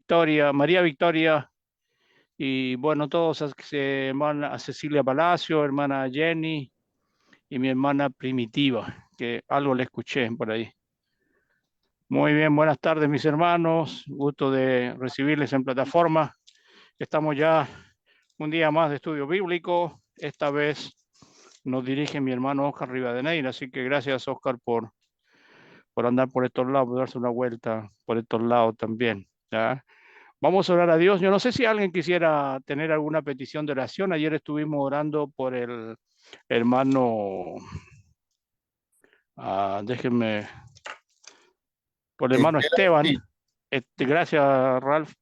Victoria, María Victoria, y bueno, todos, hermana Cecilia Palacio, hermana Jenny y mi hermana Primitiva, que algo le escuché por ahí. Muy bien, buenas tardes mis hermanos, gusto de recibirles en plataforma. Estamos ya un día más de estudio bíblico, esta vez nos dirige mi hermano Oscar Rivadeneira, así que gracias Oscar por andar por estos lados, por darse una vuelta por estos lados también. ¿Ya? Vamos a orar a Dios. Yo no sé si alguien quisiera tener alguna petición de oración. Ayer estuvimos orando por el hermano, déjenme, por el hermano Esteban. Sí. Gracias, Ralph.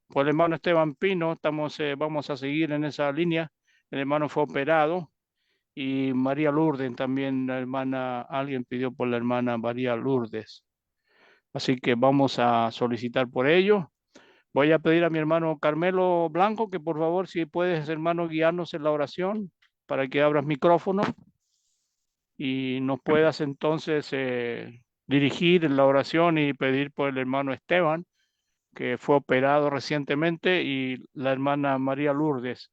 Por el hermano Esteban Pino, vamos a seguir en esa línea. El hermano fue operado. Y María Lourdes también, la hermana, alguien pidió por la hermana María Lourdes. Así que vamos a solicitar por ello. Voy a pedir a mi hermano Carmelo Blanco que por favor, si puedes, hermano, guiarnos en la oración para que abras micrófono y nos puedas entonces dirigir en la oración y pedir por el hermano Esteban, que fue operado recientemente, y la hermana María Lourdes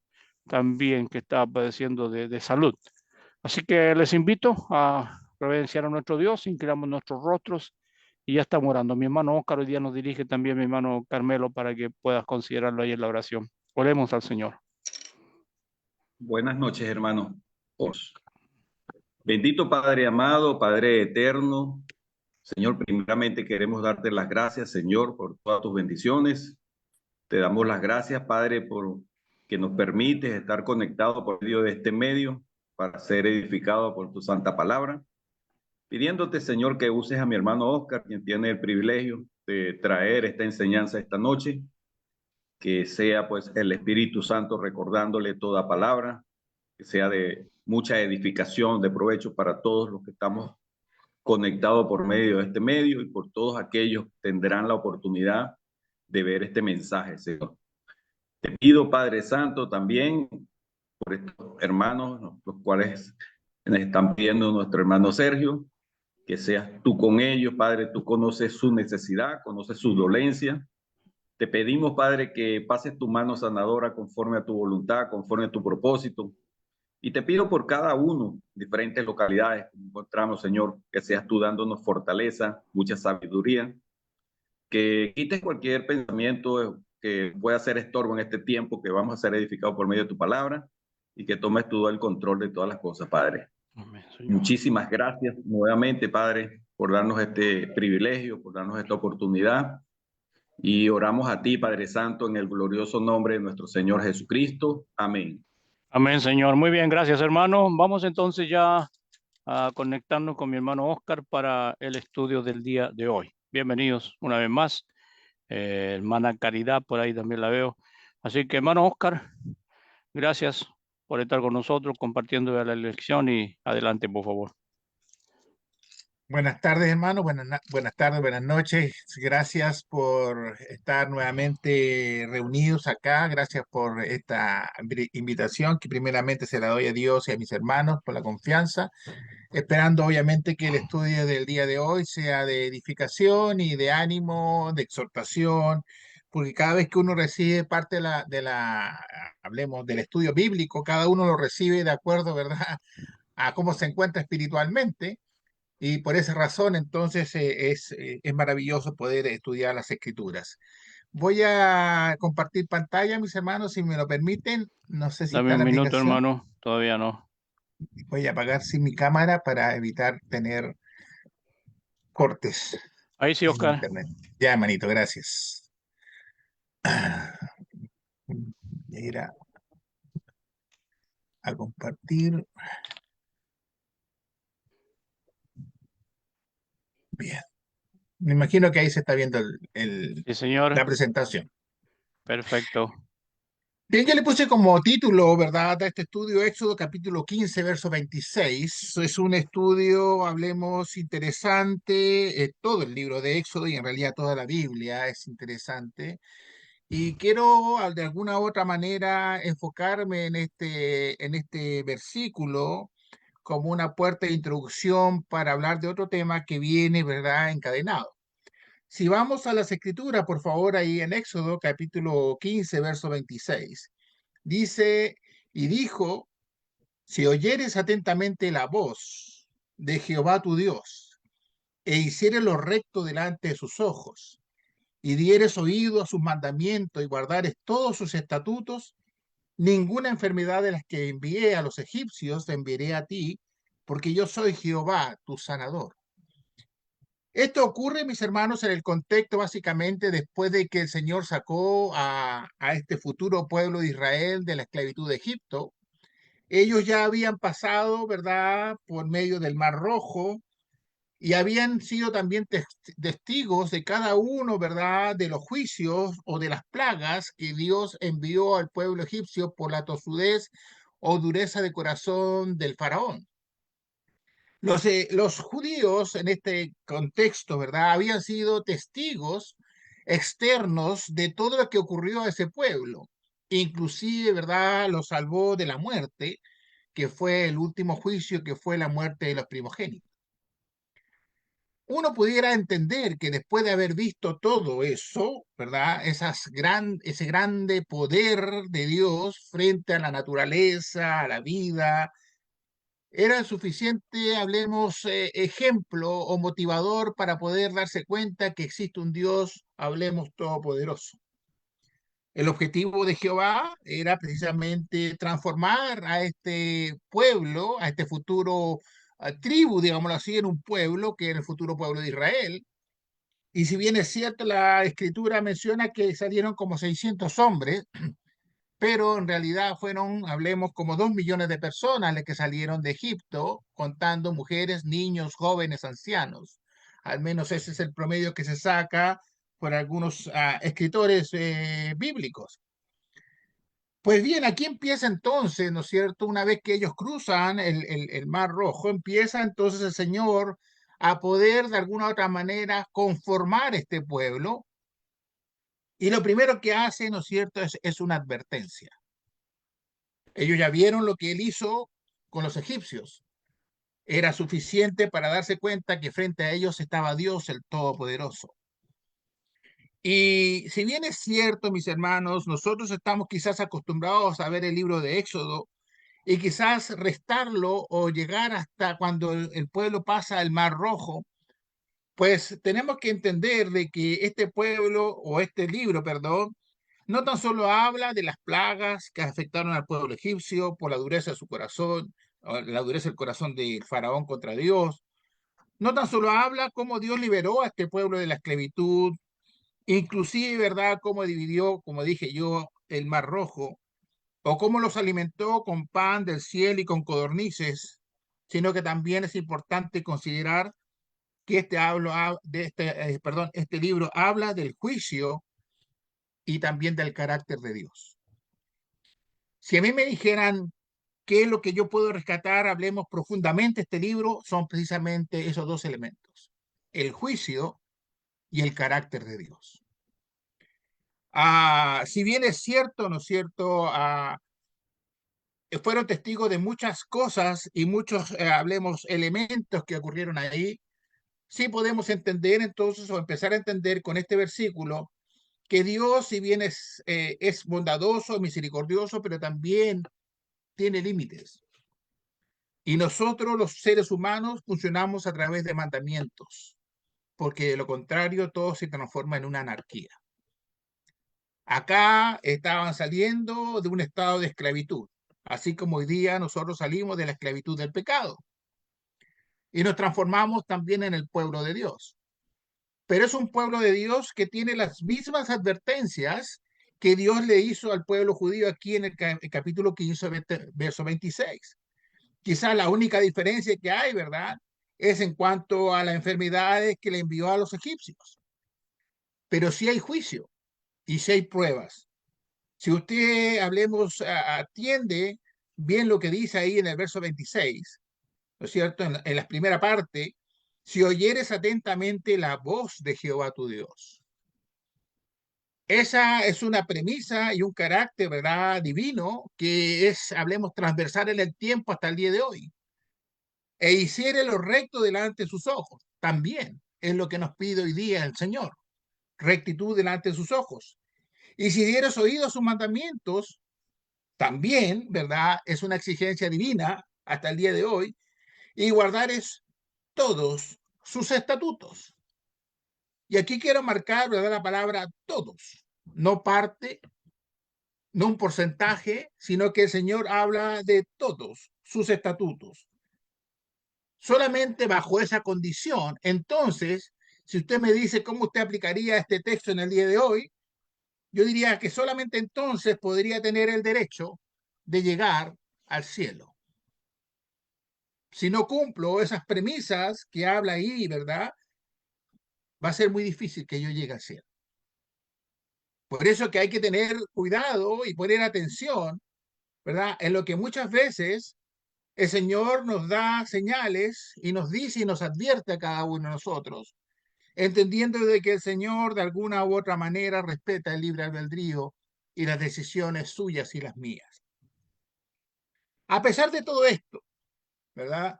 también, que está padeciendo de salud. Así que les invito a reverenciar a nuestro Dios, inclinamos nuestros rostros y ya estamos orando. Mi hermano Óscar hoy día nos dirige también mi hermano Carmelo para que puedas considerarlo ahí en la oración. Oremos al Señor. Buenas noches, hermano. Bendito Padre amado, Padre eterno. Señor, primeramente queremos darte las gracias, Señor, por todas tus bendiciones. Te damos las gracias, Padre, por que nos permites estar conectados por medio de este medio para ser edificados por tu santa palabra. Pidiéndote, Señor, que uses a mi hermano Oscar, quien tiene el privilegio de traer esta enseñanza esta noche, que sea pues el Espíritu Santo recordándole toda palabra, que sea de mucha edificación, de provecho para todos los que estamos conectados por medio de este medio y por todos aquellos que tendrán la oportunidad de ver este mensaje, Señor. Te pido, Padre Santo, también por estos hermanos, los cuales nos están pidiendo nuestro hermano Sergio, que seas tú con ellos, Padre, tú conoces su necesidad, conoces su dolencia. Te pedimos, Padre, que pases tu mano sanadora conforme a tu voluntad, conforme a tu propósito. Y te pido por cada uno, diferentes localidades que encontramos, Señor, que seas tú dándonos fortaleza, mucha sabiduría, que quites cualquier pensamiento que pueda ser estorbo en este tiempo que vamos a ser edificados por medio de tu palabra y que tomes tú el control de todas las cosas, Padre. Amén, Señor. Muchísimas gracias nuevamente, Padre, por darnos este privilegio, por darnos esta oportunidad. Y oramos a ti, Padre Santo, en el glorioso nombre de nuestro Señor Jesucristo. Amén. Amén, Señor. Muy bien, gracias, hermano. Vamos entonces ya a conectarnos con mi hermano Oscar para el estudio del día de hoy. Bienvenidos una vez más. Hermana Caridad, por ahí también la veo. Así que, hermano Oscar, gracias por estar con nosotros, compartiendo la lección y adelante, por favor. Buenas tardes, hermano. Buenas tardes, buenas noches. Gracias por estar nuevamente reunidos acá. Gracias por esta invitación que primeramente se la doy a Dios y a mis hermanos por la confianza, esperando obviamente que el estudio del día de hoy sea de edificación y de ánimo, de exhortación, porque cada vez que uno recibe parte hablemos del estudio bíblico, cada uno lo recibe de acuerdo, ¿verdad?, a cómo se encuentra espiritualmente. Y por esa razón, entonces, es maravilloso poder estudiar las escrituras. Voy a compartir pantalla, mis hermanos, si me lo permiten. No sé si Dame está un la minuto, aplicación. hermano. Todavía no. Voy a apagar sí, mi cámara para evitar tener cortes Ahí sí, en Oscar. internet. Ya, hermanito, gracias. Voy a ir a compartir. Bien. Me imagino que ahí se está viendo Sí, señor. la presentación. Perfecto. Bien, yo le puse como título, ¿verdad?, a este estudio Éxodo capítulo 15, verso 26. Es un estudio, hablemos, interesante. Todo el libro de Éxodo y en realidad toda la Biblia es interesante. Y quiero de alguna u otra manera enfocarme en este versículo como una puerta de introducción para hablar de otro tema que viene, ¿verdad?, encadenado. Si vamos a las Escrituras, por favor, ahí en Éxodo capítulo 15, verso 26, dice, y dijo, si oyeres atentamente la voz de Jehová tu Dios, e hicieres lo recto delante de sus ojos, y dieres oído a sus mandamientos y guardares todos sus estatutos, ninguna enfermedad de las que envié a los egipcios te enviaré a ti, porque yo soy Jehová, tu sanador. Esto ocurre, mis hermanos, en el contexto básicamente después de que el Señor sacó a este futuro pueblo de Israel de la esclavitud de Egipto. Ellos ya habían pasado, ¿verdad?, por medio del Mar Rojo y habían sido también testigos de cada uno, ¿verdad?, de los juicios o de las plagas que Dios envió al pueblo egipcio por la tosudez o dureza de corazón del faraón. Los judíos en este contexto, ¿verdad?, habían sido testigos externos de todo lo que ocurrió a ese pueblo. Inclusive, ¿verdad?, los salvó de la muerte, que fue el último juicio, que fue la muerte de los primogénitos. Uno pudiera entender que después de haber visto todo eso, ¿verdad?, ese grande poder de Dios frente a la naturaleza, a la vida, era suficiente, hablemos, ejemplo o motivador para poder darse cuenta que existe un Dios, hablemos, todopoderoso. El objetivo de Jehová era precisamente transformar a este pueblo, a este futuro tribu, digámoslo así, en un pueblo que era el futuro pueblo de Israel. Y si bien es cierto, la escritura menciona que salieron como 600 hombres, pero en realidad fueron, hablemos, como 2 millones de personas las que salieron de Egipto, contando mujeres, niños, jóvenes, ancianos. Al menos ese es el promedio que se saca por algunos escritores bíblicos. Pues bien, aquí empieza entonces, ¿no es cierto? Una vez que ellos cruzan el Mar Rojo, empieza entonces el Señor a poder de alguna u otra manera conformar este pueblo. Y lo primero que hace, ¿no es cierto?, es una advertencia. Ellos ya vieron lo que él hizo con los egipcios. Era suficiente para darse cuenta que frente a ellos estaba Dios el Todopoderoso. Y si bien es cierto, mis hermanos, nosotros estamos quizás acostumbrados a ver el libro de Éxodo y quizás restarlo o llegar hasta cuando el pueblo pasa el Mar Rojo, pues tenemos que entender de que este pueblo o este libro, perdón, no tan solo habla de las plagas que afectaron al pueblo egipcio por la dureza de su corazón, o la dureza del corazón del faraón contra Dios. No tan solo habla cómo Dios liberó a este pueblo de la esclavitud, inclusive, ¿verdad?, cómo dividió, como dije yo, el Mar Rojo, o cómo los alimentó con pan del cielo y con codornices, sino que también es importante considerar que este libro habla del juicio y también del carácter de Dios. Si a mí me dijeran qué es lo que yo puedo rescatar, hablemos profundamente este libro, son precisamente esos dos elementos, el juicio y el carácter de Dios. Si bien es cierto, ¿no es cierto?, fueron testigos de muchas cosas y muchos, hablemos, elementos que ocurrieron ahí, sí podemos entender entonces o empezar a entender con este versículo que Dios, si bien es bondadoso, misericordioso, pero también tiene límites. Y nosotros, los seres humanos, funcionamos a través de mandamientos, porque de lo contrario todo se transforma en una anarquía. Acá estaban saliendo de un estado de esclavitud, así como hoy día nosotros salimos de la esclavitud del pecado y nos transformamos también en el pueblo de Dios. Pero es un pueblo de Dios que tiene las mismas advertencias que Dios le hizo al pueblo judío aquí en el capítulo 15, verso 26. Quizá la única diferencia que hay, ¿verdad?, es en cuanto a las enfermedades que le envió a los egipcios. Pero sí hay juicio y sí hay pruebas. Si usted, hablemos, atiende bien lo que dice ahí en el verso 26, ¿no es cierto?, en la primera parte, si oyeres atentamente la voz de Jehová tu Dios. Esa es una premisa y un carácter, ¿verdad?, divino, que es, hablemos, transversal en el tiempo hasta el día de hoy. E hiciere lo recto delante de sus ojos. También es lo que nos pide hoy día el Señor, rectitud delante de sus ojos. Y si dieres oído a sus mandamientos, también, ¿verdad? Es una exigencia divina hasta el día de hoy, y guardares todos sus estatutos. Y aquí quiero marcar, ¿verdad?, la palabra todos, no parte, no un porcentaje, sino que el Señor habla de todos sus estatutos. Solamente bajo esa condición, entonces, si usted me dice cómo usted aplicaría este texto en el día de hoy, yo diría que solamente entonces podría tener el derecho de llegar al cielo. Si no cumplo esas premisas que habla ahí, ¿verdad?, va a ser muy difícil que yo llegue al cielo. Por eso que hay que tener cuidado y poner atención, ¿verdad?, en lo que muchas veces el Señor nos da señales y nos dice y nos advierte a cada uno de nosotros, entendiendo de que el Señor de alguna u otra manera respeta el libre albedrío y las decisiones suyas y las mías. A pesar de todo esto, ¿verdad?,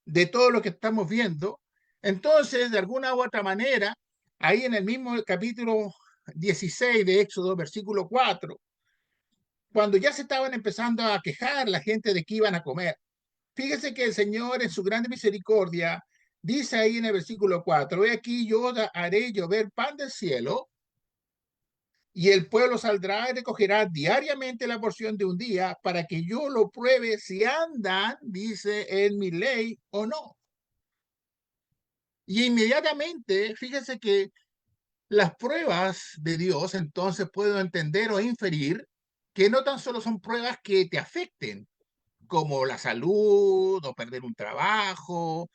de todo lo que estamos viendo, entonces, de alguna u otra manera, ahí en el mismo capítulo 16 de Éxodo, versículo 4, cuando ya se estaban empezando a quejar la gente de que iban a comer, fíjese que el Señor en su grande misericordia dice ahí en el versículo 4, he aquí yo haré llover pan del cielo y el pueblo saldrá y recogerá diariamente la porción de un día para que yo lo pruebe si andan, dice, en mi ley o no. Y inmediatamente, fíjese que las pruebas de Dios, entonces puedo entender o inferir que no tan solo son pruebas que te afecten, como la salud o perder un trabajo,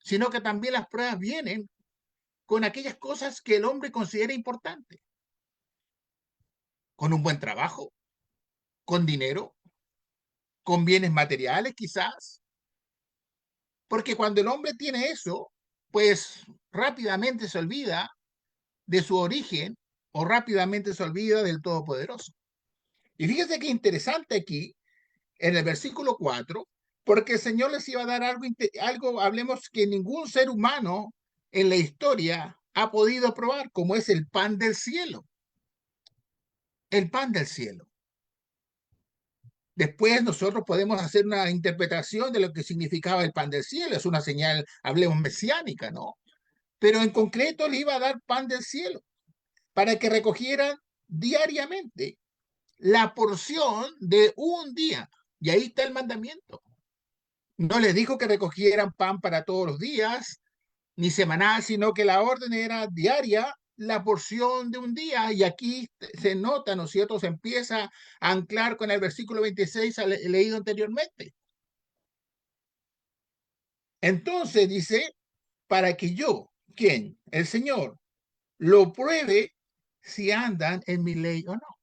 sino que también las pruebas vienen con aquellas cosas que el hombre considera importantes, con un buen trabajo, con dinero, con bienes materiales quizás, porque cuando el hombre tiene eso, pues rápidamente se olvida de su origen o rápidamente se olvida del Todopoderoso. Y fíjese qué interesante aquí, en el versículo 4, porque el Señor les iba a dar algo, hablemos, que ningún ser humano en la historia ha podido probar, como es el pan del cielo. El pan del cielo. Después nosotros podemos hacer una interpretación de lo que significaba el pan del cielo. Es una señal, hablemos, mesiánica, ¿no? Pero en concreto le iba a dar pan del cielo para que recogieran diariamente la porción de un día. Y ahí está el mandamiento. No les dijo que recogieran pan para todos los días, ni semanal, sino que la orden era diaria, la porción de un día. Y aquí se nota, ¿no es cierto? Se empieza a anclar con el versículo 26 leído anteriormente. Entonces dice, para que yo, ¿quién? El Señor, lo pruebe si andan en mi ley o no.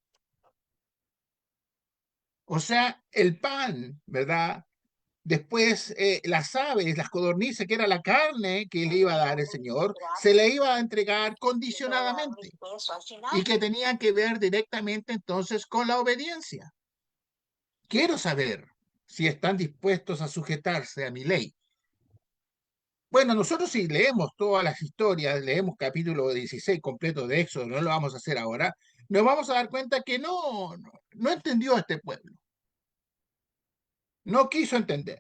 O sea, el pan, ¿verdad? Después las aves, las codornices, que era la carne que le iba a dar el Señor, se le iba a entregar condicionadamente y que tenían que ver directamente entonces con la obediencia. Quiero saber si están dispuestos a sujetarse a mi ley. Bueno, nosotros si leemos todas las historias, leemos capítulo 16 completo de Éxodo, no lo vamos a hacer ahora, nos vamos a dar cuenta que no entendió a este pueblo. No quiso entender.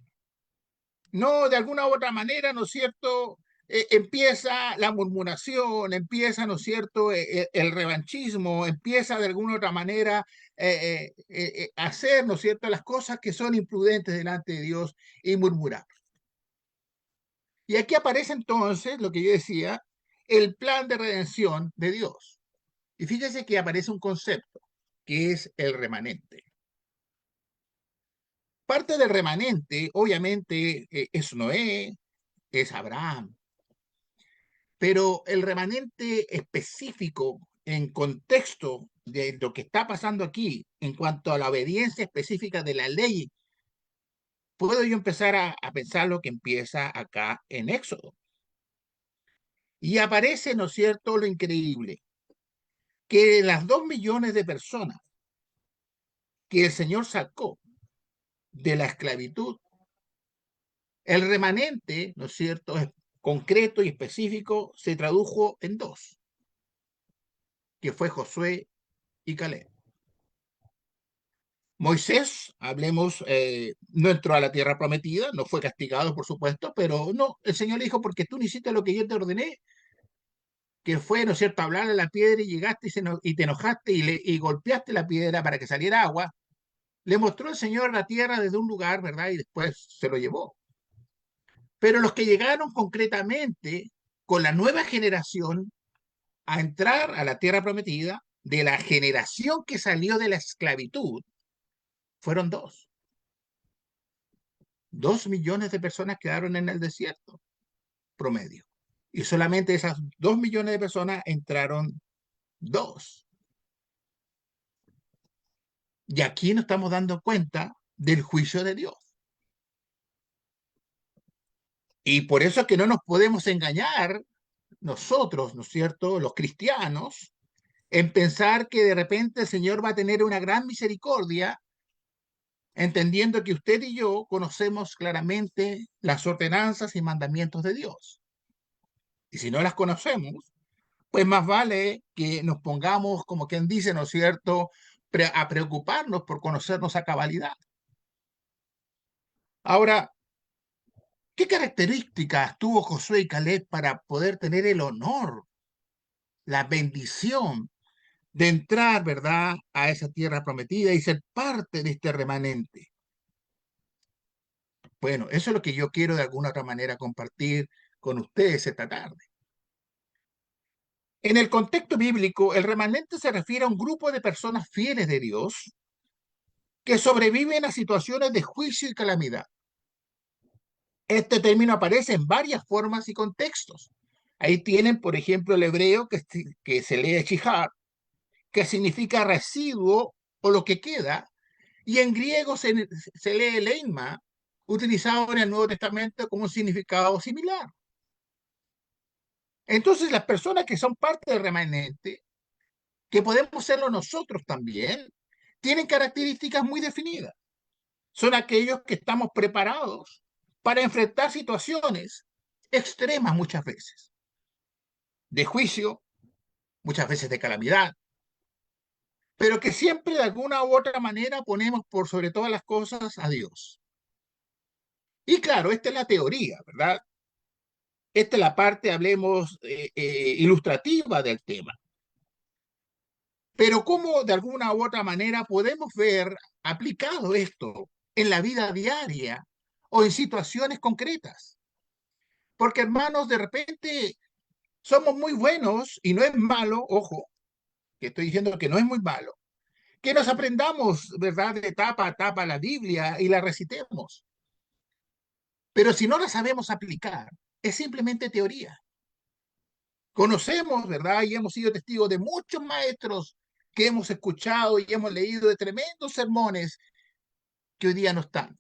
No, de alguna u otra manera, ¿no es cierto? Empieza la murmuración, empieza, ¿no es cierto?, el revanchismo, empieza de alguna u otra manera hacer, ¿no es cierto?, las cosas que son imprudentes delante de Dios y murmurar. Y aquí aparece entonces lo que yo decía, el plan de redención de Dios. Y fíjese que aparece un concepto, que es el remanente. Parte del remanente, obviamente, es Noé, es Abraham, pero el remanente específico en contexto de lo que está pasando aquí en cuanto a la obediencia específica de la ley, puedo yo empezar a pensar lo que empieza acá en Éxodo. Y aparece, ¿no es cierto?, lo increíble, que las 2 millones de personas que el Señor sacó de la esclavitud, el remanente, ¿no es cierto?, concreto y específico se tradujo en dos, que fue Josué y Caleb. Moisés, hablemos, no entró a la tierra prometida, no fue castigado, por supuesto, pero no, el Señor le dijo, porque tú no hiciste lo que yo te ordené, que fue, ¿no es cierto?, hablar a la piedra y llegaste y te enojaste y golpeaste la piedra para que saliera agua. Le mostró el Señor la tierra desde un lugar, ¿verdad? Y después se lo llevó. Pero los que llegaron concretamente con la nueva generación a entrar a la tierra prometida, de la generación que salió de la esclavitud, fueron dos. 2 millones de personas quedaron en el desierto promedio. Y solamente esas 2 millones de personas entraron dos. Y aquí nos estamos dando cuenta del juicio de Dios. Y por eso es que no nos podemos engañar nosotros, ¿no es cierto?, los cristianos, en pensar que de repente el Señor va a tener una gran misericordia, entendiendo que usted y yo conocemos claramente las ordenanzas y mandamientos de Dios. Y si no las conocemos, pues más vale que nos pongamos, como quien dice, ¿no es cierto?, a preocuparnos por conocernos a cabalidad. Ahora, ¿qué características tuvo Josué y Caleb para poder tener el honor, la bendición de entrar, ¿verdad?, a esa tierra prometida y ser parte de este remanente? Bueno, eso es lo que yo quiero de alguna otra manera compartir con ustedes esta tarde. En el contexto bíblico, el remanente se refiere a un grupo de personas fieles de Dios que sobreviven a situaciones de juicio y calamidad. Este término aparece en varias formas y contextos. Ahí tienen, por ejemplo, el hebreo que se lee shihar, que significa residuo o lo que queda, y en griego se lee leima, utilizado en el Nuevo Testamento con un significado similar. Entonces, las personas que son parte del remanente, que podemos serlo nosotros también, tienen características muy definidas. Son aquellos que estamos preparados para enfrentar situaciones extremas muchas veces, de juicio, muchas veces de calamidad, pero que siempre de alguna u otra manera ponemos por sobre todas las cosas a Dios. Y claro, esta es la teoría, ¿verdad? Esta es la parte, hablemos, ilustrativa del tema. Pero ¿cómo de alguna u otra manera podemos ver aplicado esto en la vida diaria o en situaciones concretas? Porque hermanos, de repente somos muy buenos y no es malo, ojo, que estoy diciendo que no es muy malo, que nos aprendamos, ¿verdad?, de tapa a tapa la Biblia y la recitemos. Pero si no la sabemos aplicar, es simplemente teoría. Conocemos, ¿verdad?, y hemos sido testigos de muchos maestros que hemos escuchado y hemos leído de tremendos sermones que hoy día no están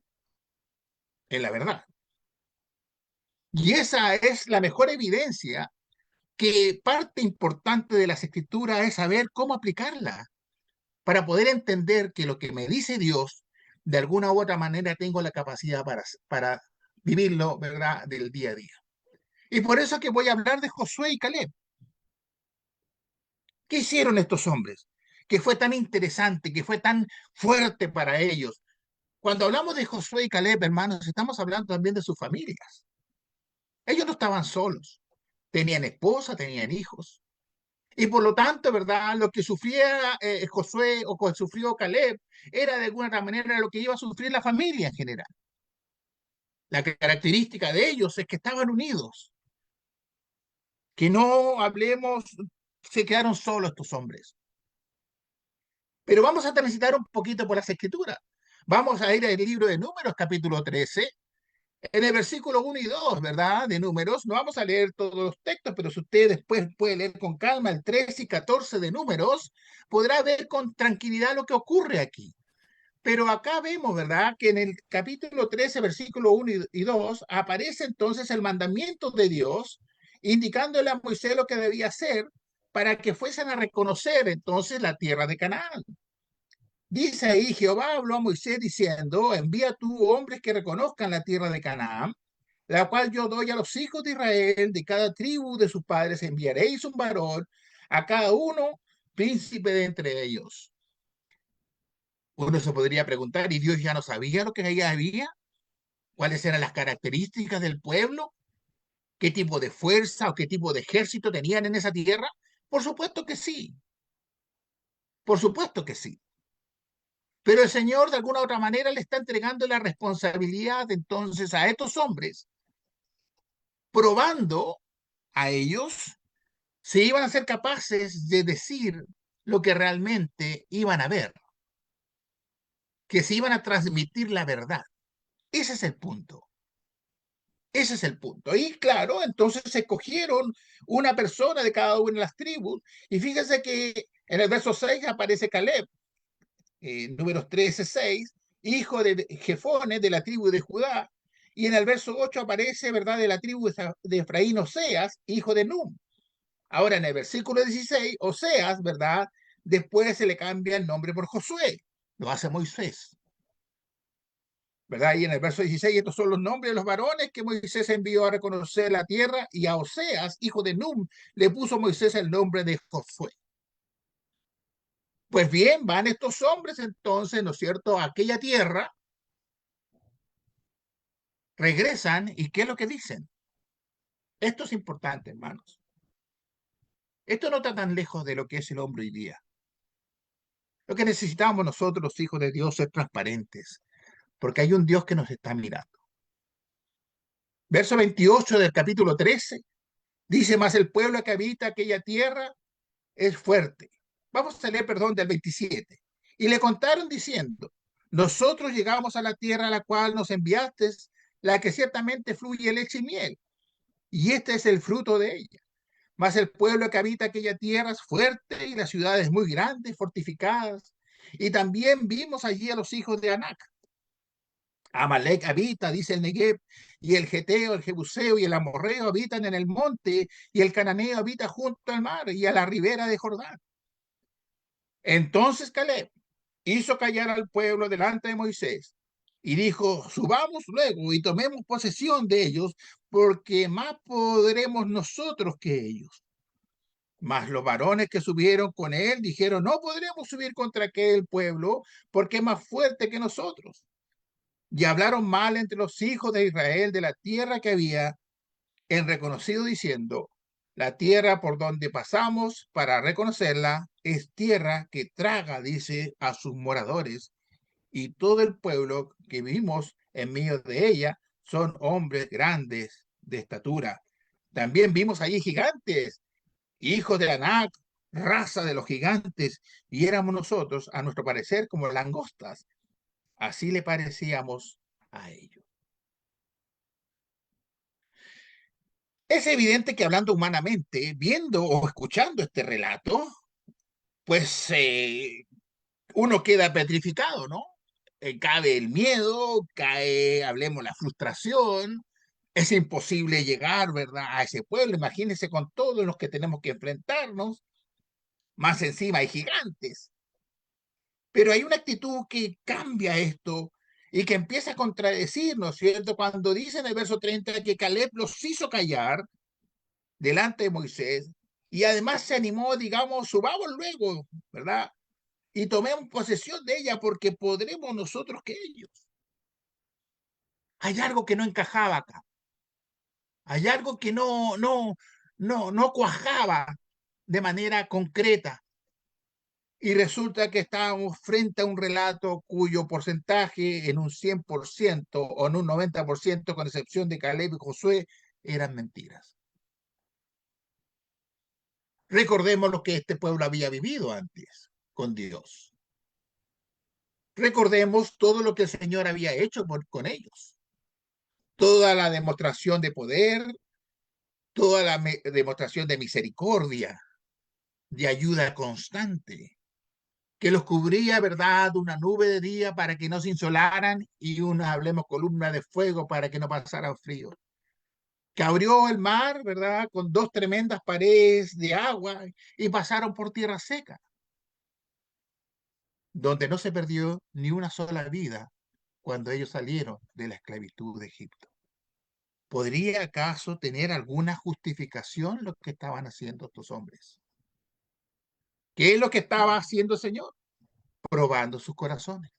en la verdad. Y esa es la mejor evidencia que parte importante de las escrituras es saber cómo aplicarla para poder entender que lo que me dice Dios, de alguna u otra manera tengo la capacidad para vivirlo, ¿verdad?, del día a día. Y por eso es que voy a hablar de Josué y Caleb. ¿Qué hicieron estos hombres? Que fue tan interesante, que fue tan fuerte para ellos. Cuando hablamos de Josué y Caleb, hermanos, estamos hablando también de sus familias. Ellos no estaban solos. Tenían esposa, tenían hijos. Y por lo tanto, ¿verdad?, lo que sufría Josué o que sufrió Caleb era de alguna manera lo que iba a sufrir la familia en general. La característica de ellos es que estaban unidos. Que no hablemos, se quedaron solos estos hombres. Pero vamos a transitar un poquito por las escrituras. Vamos a ir al libro de Números, capítulo 13, en el versículo 1 y 2, ¿verdad?, de Números. No vamos a leer todos los textos, pero si usted después puede leer con calma el 13 y 14 de Números, podrá ver con tranquilidad lo que ocurre aquí. Pero acá vemos, ¿verdad?, que en el capítulo 13, versículo 1 y 2, aparece entonces el mandamiento de Dios, indicándole a Moisés lo que debía hacer para que fuesen a reconocer entonces la tierra de Canaán. Dice ahí, Jehová habló a Moisés diciendo, envía tú hombres que reconozcan la tierra de Canaán, la cual yo doy a los hijos de Israel, de cada tribu de sus padres enviaréis un varón, a cada uno príncipe de entre ellos. Uno se podría preguntar, ¿y Dios ya no sabía lo que ahí había? ¿Cuáles eran las características del pueblo? ¿Qué tipo de fuerza o qué tipo de ejército tenían en esa tierra? Por supuesto que sí, por supuesto que sí. Pero el Señor de alguna u otra manera le está entregando la responsabilidad entonces a estos hombres, probando a ellos si iban a ser capaces de decir lo que realmente iban a ver, que se iban a transmitir la verdad. Ese es el punto. Ese es el punto. Y claro, entonces se cogieron una persona de cada una de las tribus. Y fíjense que en el verso 6 aparece Caleb, números 13, 6, hijo de Jefone de la tribu de Judá. Y en el verso 8 aparece, ¿verdad?, de la tribu de Efraín, Oseas, hijo de Num. Ahora en el versículo 16, Oseas, ¿verdad? Después se le cambia el nombre por Josué. Lo hace Moisés. ¿Verdad? Y en el verso 16, estos son los nombres de los varones que Moisés envió a reconocer la tierra, y a Oseas, hijo de Num, le puso Moisés el nombre de Josué. Pues bien, van estos hombres entonces, ¿no es cierto?, a aquella tierra, regresan, y ¿qué es lo que dicen? Esto es importante, hermanos. Esto no está tan lejos de lo que es el hombre hoy día. Lo que necesitamos nosotros, los hijos de Dios, es transparentes, porque hay un Dios que nos está mirando. Verso 28 del capítulo 13 dice: más el pueblo que habita aquella tierra es fuerte. Vamos a leer, perdón, del 27. Y le contaron diciendo: nosotros llegamos a la tierra a la cual nos enviaste, la que ciertamente fluye leche y miel, y este es el fruto de ella. Mas el pueblo que habita aquella tierra es fuerte, y las ciudades muy grandes, fortificadas. Y también vimos allí a los hijos de Anac. Amalek habita, dice el Negev, y el Geteo, el Jebuseo y el Amorreo habitan en el monte, y el Cananeo habita junto al mar y a la ribera de Jordán. Entonces Caleb hizo callar al pueblo delante de Moisés y dijo: subamos luego y tomemos posesión de ellos, porque más podremos nosotros que ellos. Mas los varones que subieron con él dijeron: no podremos subir contra aquel pueblo, porque es más fuerte que nosotros. Y hablaron mal entre los hijos de Israel de la tierra que había en reconocido, diciendo: la tierra por donde pasamos para reconocerla es tierra que traga, dice, a sus moradores, y todo el pueblo que vimos en medio de ella son hombres grandes de estatura. También vimos allí gigantes, hijos de Anac, raza de los gigantes, y éramos nosotros, a nuestro parecer, como langostas. Así le parecíamos a ellos. Es evidente que, hablando humanamente, viendo o escuchando este relato, pues uno queda petrificado, ¿no? Cabe el miedo, cae, hablemos, la frustración. Es imposible llegar, ¿verdad?, a ese pueblo. Imagínense con todos los que tenemos que enfrentarnos. Más encima hay gigantes. Pero hay una actitud que cambia esto y que empieza a contradecir, ¿no es cierto? Cuando dice en el verso 30 que Caleb los hizo callar delante de Moisés, y además se animó, digamos: subamos luego, ¿verdad?, y tomemos posesión de ella, porque podremos nosotros que ellos. Hay algo que no encajaba acá. Hay algo que no cuajaba de manera concreta. Y resulta que estábamos frente a un relato cuyo porcentaje en un 100% o en un 90%, con excepción de Caleb y Josué, eran mentiras. Recordemos lo que este pueblo había vivido antes con Dios. Recordemos todo lo que el Señor había hecho con ellos. Toda la demostración de poder, toda la demostración de misericordia, de ayuda constante, que los cubría, ¿verdad?, una nube de día para que no se insolaran, y una, hablemos, columna de fuego para que no pasaran frío. Que abrió el mar, ¿verdad?, con dos tremendas paredes de agua, y pasaron por tierra seca, donde no se perdió ni una sola vida cuando ellos salieron de la esclavitud de Egipto. ¿Podría acaso tener alguna justificación lo que estaban haciendo estos hombres? ¿Qué es lo que estaba haciendo el Señor? Probando sus corazones.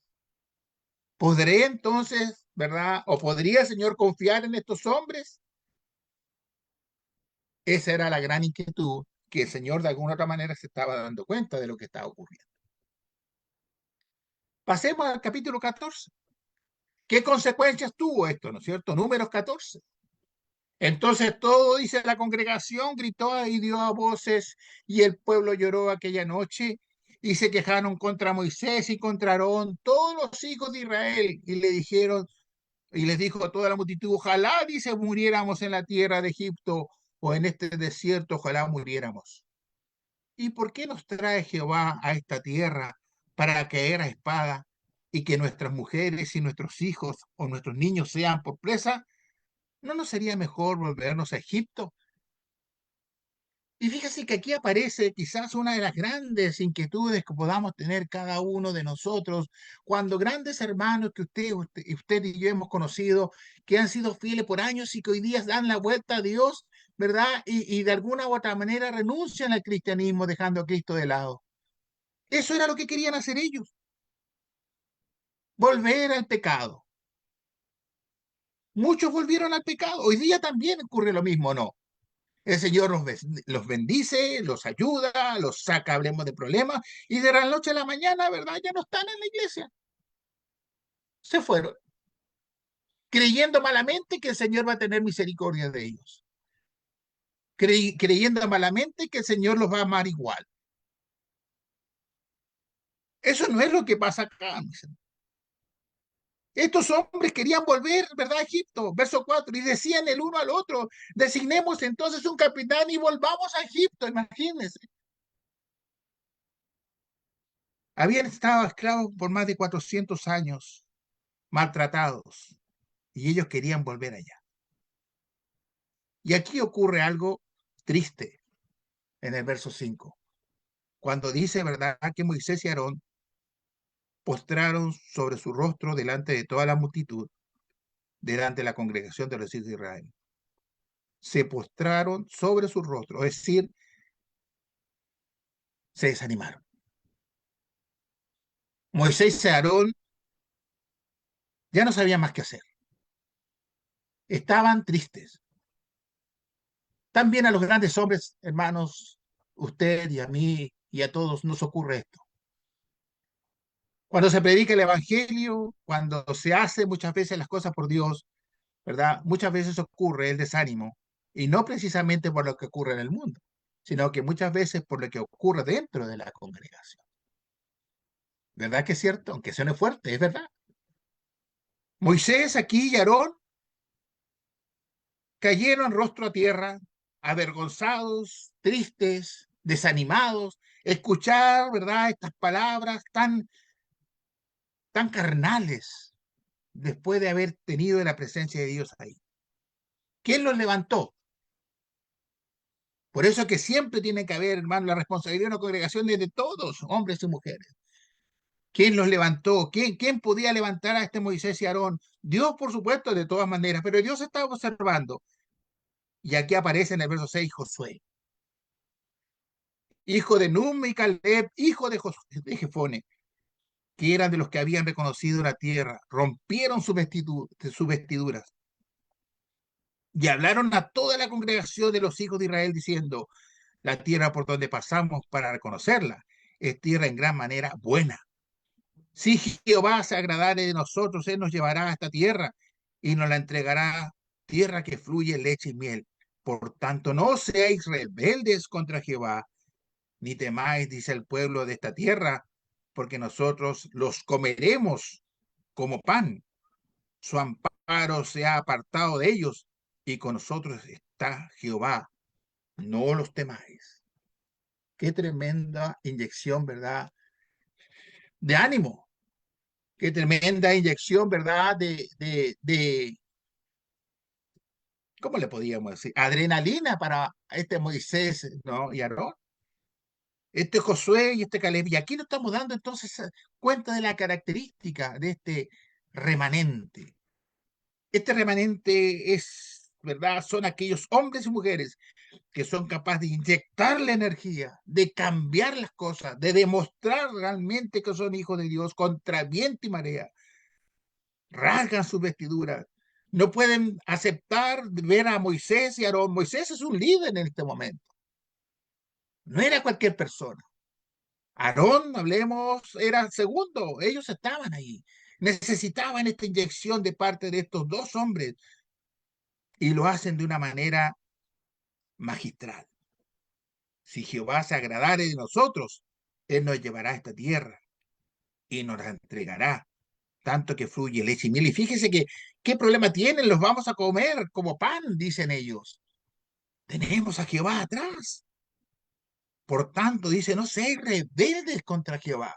¿Podré entonces, verdad? ¿O podría el Señor confiar en estos hombres? Esa era la gran inquietud que el Señor de alguna otra manera se estaba dando cuenta de lo que estaba ocurriendo. Pasemos al capítulo 14. ¿Qué consecuencias tuvo esto, no es cierto? Números 14. Entonces todo, dice, la congregación gritó y dio a voces, y el pueblo lloró aquella noche, y se quejaron contra Moisés y contra Aarón, todos los hijos de Israel, y le dijeron, y les dijo a toda la multitud, ojalá, dice, muriéramos en la tierra de Egipto o en este desierto, ojalá muriéramos. ¿Y por qué nos trae Jehová a esta tierra para caer a espada y que nuestras mujeres y nuestros hijos o nuestros niños sean por presa? ¿No nos sería mejor volvernos a Egipto? Y fíjese que aquí aparece quizás una de las grandes inquietudes que podamos tener cada uno de nosotros cuando grandes hermanos que usted y yo hemos conocido, que han sido fieles por años y que hoy día dan la vuelta a Dios, ¿verdad? Y de alguna u otra manera renuncian al cristianismo dejando a Cristo de lado. Eso era lo que querían hacer ellos, volver al pecado. Muchos volvieron al pecado. Hoy día también ocurre lo mismo, ¿no? El Señor los bendice, los ayuda, los saca, hablemos de problemas, y de la noche a la mañana, ¿verdad? Ya no están en la iglesia. Se fueron, creyendo malamente que el Señor va a tener misericordia de ellos. Creyendo malamente que el Señor los va a amar igual. Eso no es lo que pasa acá, mis hermanos. Estos hombres querían volver, ¿verdad? A Egipto, verso 4, y decían el uno al otro, designemos entonces un capitán y volvamos a Egipto, imagínense. Habían estado esclavos por más de 400 años, maltratados, y ellos querían volver allá. Y aquí ocurre algo triste en el verso 5, cuando dice, ¿verdad?, que Moisés y Aarón postraron sobre su rostro delante de toda la multitud, delante de la congregación de los hijos de Israel. Se postraron sobre su rostro, es decir, se desanimaron. Moisés y Aarón ya no sabían más qué hacer. Estaban tristes. También a los grandes hombres, hermanos, usted y a mí y a todos nos ocurre esto. Cuando se predica el evangelio, cuando se hace muchas veces las cosas por Dios, ¿verdad? Muchas veces ocurre el desánimo, y no precisamente por lo que ocurre en el mundo, sino que muchas veces por lo que ocurre dentro de la congregación. ¿Verdad que es cierto? Aunque suene fuerte, es verdad. Moisés aquí y Aarón cayeron rostro a tierra, avergonzados, tristes, desanimados, escuchar, ¿verdad?, estas palabras tan carnales después de haber tenido la presencia de Dios ahí. ¿Quién los levantó? Por eso que siempre tiene que haber, hermano, la responsabilidad de una congregación de todos, hombres y mujeres. ¿Quién los levantó? ¿Quién podía levantar a este Moisés y Aarón? Dios, por supuesto, de todas maneras, pero Dios estaba observando. Y aquí aparece en el verso 6 Josué, hijo de Num y Caleb, hijo de Jefone, que eran de los que habían reconocido la tierra, rompieron sus vestiduras y hablaron a toda la congregación de los hijos de Israel diciendo, la tierra por donde pasamos para reconocerla es tierra en gran manera buena. Si Jehová se agradare de nosotros, él nos llevará a esta tierra y nos la entregará, tierra que fluye leche y miel. Por tanto, no seáis rebeldes contra Jehová, ni temáis, dice el pueblo de esta tierra, porque nosotros los comeremos como pan. Su amparo se ha apartado de ellos, y con nosotros está Jehová. No los temáis. Qué tremenda inyección, ¿verdad?, de ánimo. Qué tremenda inyección, ¿verdad?, ¿cómo le podíamos decir? Adrenalina para este Moisés, ¿no?, y Aarón. Este Josué y este Caleb. Y aquí nos estamos dando entonces cuenta de la característica de este remanente. Este remanente es ¿verdad? Son aquellos hombres y mujeres que son capaces de inyectar la energía, de cambiar las cosas, de demostrar realmente que son hijos de Dios contra viento y marea. Rasgan sus vestiduras. No pueden aceptar ver a Moisés y Aarón. Moisés es un líder en este momento. No era cualquier persona. Aarón, hablemos, era segundo. Ellos estaban ahí. Necesitaban esta inyección de parte de estos dos hombres y lo hacen de una manera magistral. Si Jehová se agradare de nosotros, Él nos llevará a esta tierra y nos la entregará, tanto que fluye leche y miel. Y fíjese que, ¿qué problema tienen? Los vamos a comer como pan, dicen ellos. Tenemos a Jehová atrás. Por tanto, dice, no seáis rebeldes contra Jehová.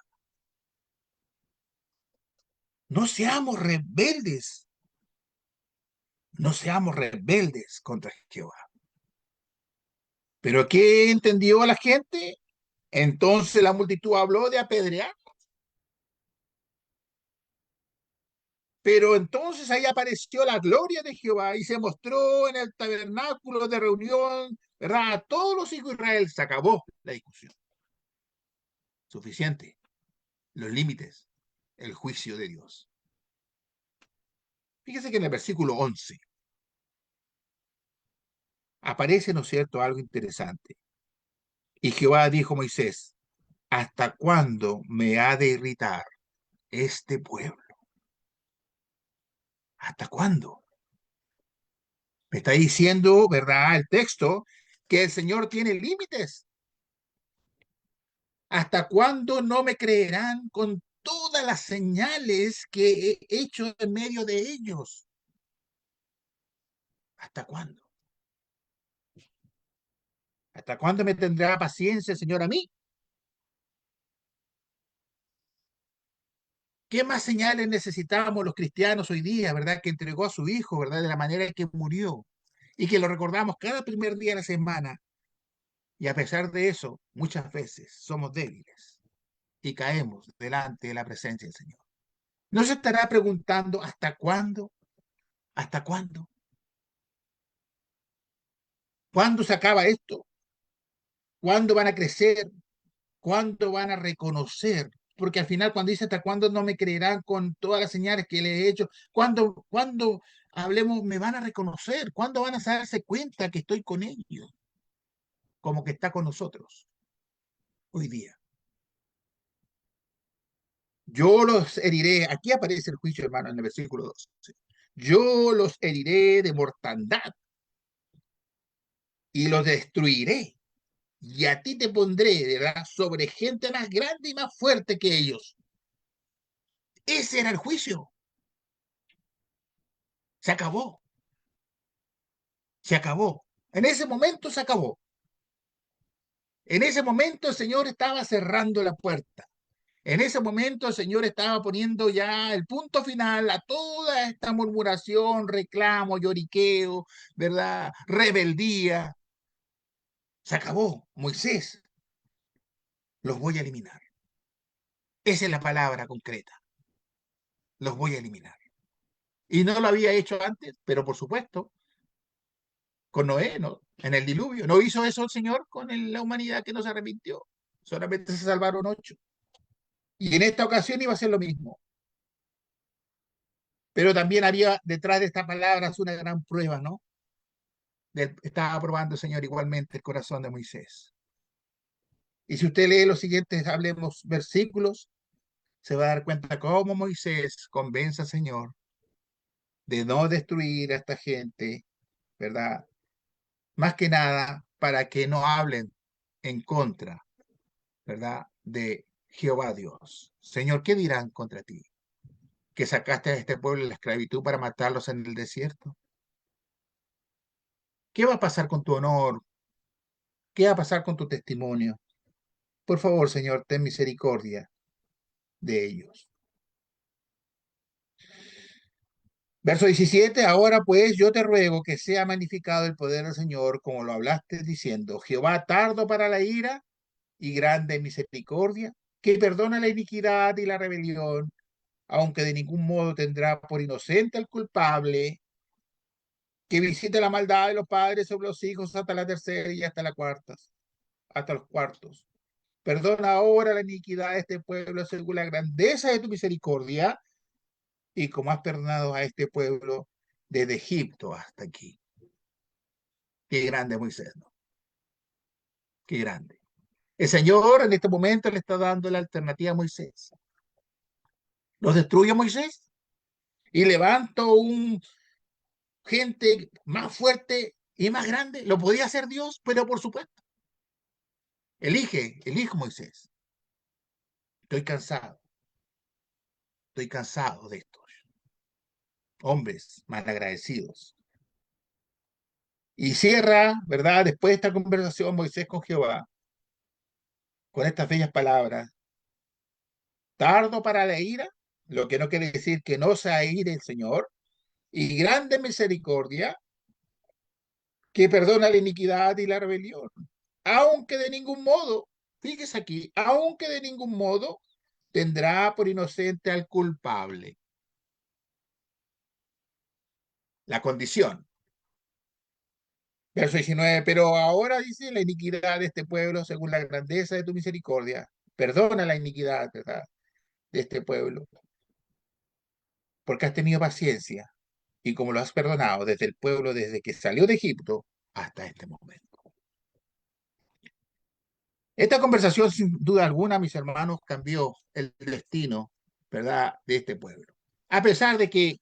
No seamos rebeldes. No seamos rebeldes contra Jehová. ¿Pero qué entendió la gente? Entonces la multitud habló de apedrear. Pero entonces ahí apareció la gloria de Jehová y se mostró en el tabernáculo de reunión, ¿verdad? A todos los hijos de Israel. Se acabó la discusión. Suficiente. Los límites, el juicio de Dios. Fíjese que en el versículo 11 aparece, ¿no es cierto?, algo interesante. Y Jehová dijo a Moisés, ¿hasta cuándo me ha de irritar este pueblo? ¿Hasta cuándo? Me está diciendo, ¿verdad?, el texto, que el Señor tiene límites. ¿Hasta cuándo no me creerán con todas las señales que he hecho en medio de ellos? ¿Hasta cuándo? ¿Hasta cuándo me tendrá paciencia el Señor a mí? ¿Qué más señales necesitamos los cristianos hoy día, verdad? Que entregó a su hijo, ¿verdad? De la manera en que murió y que lo recordamos cada primer día de la semana. Y a pesar de eso, muchas veces somos débiles y caemos delante de la presencia del Señor. ¿No se estará preguntando hasta cuándo? ¿Hasta cuándo? ¿Cuándo se acaba esto? ¿Cuándo van a crecer? ¿Cuándo van a reconocer? Porque al final cuando dice hasta cuándo no me creerán con todas las señales que le he hecho, ¿cuándo hablemos me van a reconocer? ¿Cuándo van a darse cuenta que estoy con ellos? Como que está con nosotros hoy día. Yo los heriré. Aquí aparece el juicio, hermano, en el versículo 12. Yo los heriré de mortandad y los destruiré. Y a ti te pondré, ¿verdad?, sobre gente más grande y más fuerte que ellos. Ese era el juicio. Se acabó. Se acabó. En ese momento se acabó. En ese momento el Señor estaba cerrando la puerta. En ese momento el Señor estaba poniendo ya el punto final a toda esta murmuración, reclamo, lloriqueo, ¿verdad? Rebeldía. Se acabó. Moisés, los voy a eliminar. Esa es la palabra concreta. Los voy a eliminar. Y no lo había hecho antes, pero por supuesto, con Noé, ¿no? En el diluvio. ¿No hizo eso el Señor con la humanidad que no se arrepintió? Solamente se salvaron 8. Y en esta ocasión iba a ser lo mismo. Pero también había detrás de estas palabras una gran prueba, ¿no? Estaba probando el Señor igualmente el corazón de Moisés. Y si usted lee los siguientes, hablemos, versículos, se va a dar cuenta cómo Moisés convence al Señor de no destruir a esta gente, ¿verdad? Más que nada para que no hablen en contra, ¿verdad?, de Jehová Dios. Señor, ¿qué dirán contra ti? ¿Que sacaste a este pueblo de la esclavitud para matarlos en el desierto? ¿Qué va a pasar con tu honor? ¿Qué va a pasar con tu testimonio? Por favor, Señor, ten misericordia de ellos. Verso 17, ahora pues yo te ruego que sea magnificado el poder del Señor, como lo hablaste diciendo, Jehová tardo para la ira y grande en misericordia, que perdona la iniquidad y la rebelión, aunque de ningún modo tendrá por inocente al culpable, que visite la maldad de los padres sobre los hijos hasta la tercera y hasta la cuarta, hasta los cuartos. Perdona ahora la iniquidad de este pueblo según la grandeza de tu misericordia y como has perdonado a este pueblo desde Egipto hasta aquí. Qué grande Moisés, ¿no? Qué grande. El Señor en este momento le está dando la alternativa a Moisés. ¿Los destruye Moisés? Y levanto un gente más fuerte y más grande. Lo podía hacer Dios, pero por supuesto. Elige Moisés. Estoy cansado de estos hombres malagradecidos. Y cierra, ¿verdad? Después de esta conversación, Moisés con Jehová, con estas bellas palabras, tardo para la ira, lo que no quiere decir que no se aire el Señor, y grande misericordia, que perdona la iniquidad y la rebelión, aunque de ningún modo, fíjese aquí, aunque de ningún modo tendrá por inocente al culpable. La condición. Verso 19, pero ahora dice la iniquidad de este pueblo según la grandeza de tu misericordia. Perdona la iniquidad, ¿verdad?, de este pueblo, porque has tenido paciencia y como lo has perdonado desde el pueblo, desde que salió de Egipto hasta este momento. Esta conversación, sin duda alguna, mis hermanos, cambió el destino, ¿verdad?, de este pueblo. A pesar de que,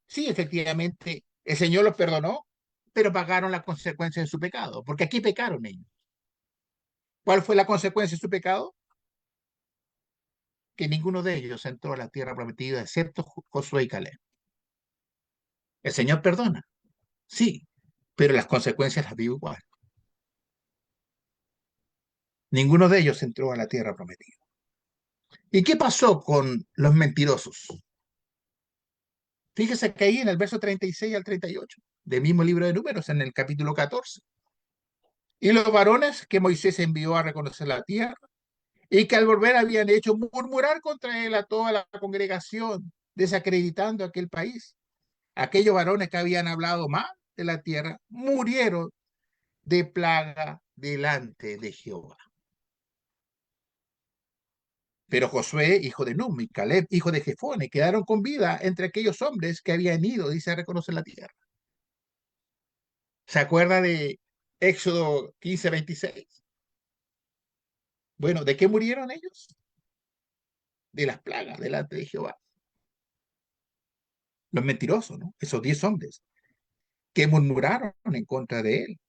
sí, efectivamente, el Señor los perdonó, pero pagaron las consecuencias de su pecado, porque aquí pecaron ellos. ¿Cuál fue la consecuencia de su pecado? Que ninguno de ellos entró a la tierra prometida, excepto Josué y Caleb. El Señor perdona, sí, pero las consecuencias las vivo igual. Ninguno de ellos entró a la tierra prometida. ¿Y qué pasó con los mentirosos? Fíjese que ahí en el verso 36 al 38, del mismo libro de Números, en el capítulo 14. Y los varones que Moisés envió a reconocer la tierra, y que al volver habían hecho murmurar contra él a toda la congregación, desacreditando aquel país. Aquellos varones que habían hablado mal de la tierra, murieron de plaga delante de Jehová. Pero Josué, hijo de Nun, y Caleb, hijo de Jefone, quedaron con vida entre aquellos hombres que habían ido, dice, a reconocer la tierra. ¿Se acuerda de Éxodo 15:26? Bueno, ¿de qué murieron ellos? De las plagas delante de Jehová. Los mentirosos, ¿no? Esos 10 hombres que murmuraron en contra de él.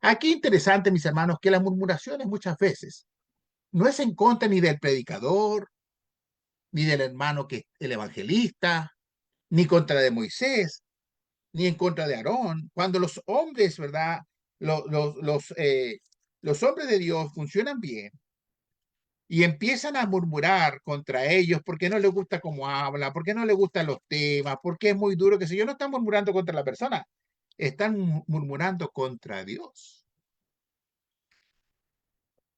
Aquí interesante, mis hermanos, que las murmuraciones muchas veces no es en contra ni del predicador, ni del hermano que el evangelista, ni contra de Moisés, ni en contra de Aarón. Cuando los hombres, ¿verdad? Los hombres de Dios funcionan bien y empiezan a murmurar contra ellos porque no les gusta cómo habla, porque no les gustan los temas, porque es muy duro, que si yo no están murmurando contra la persona, están murmurando contra Dios.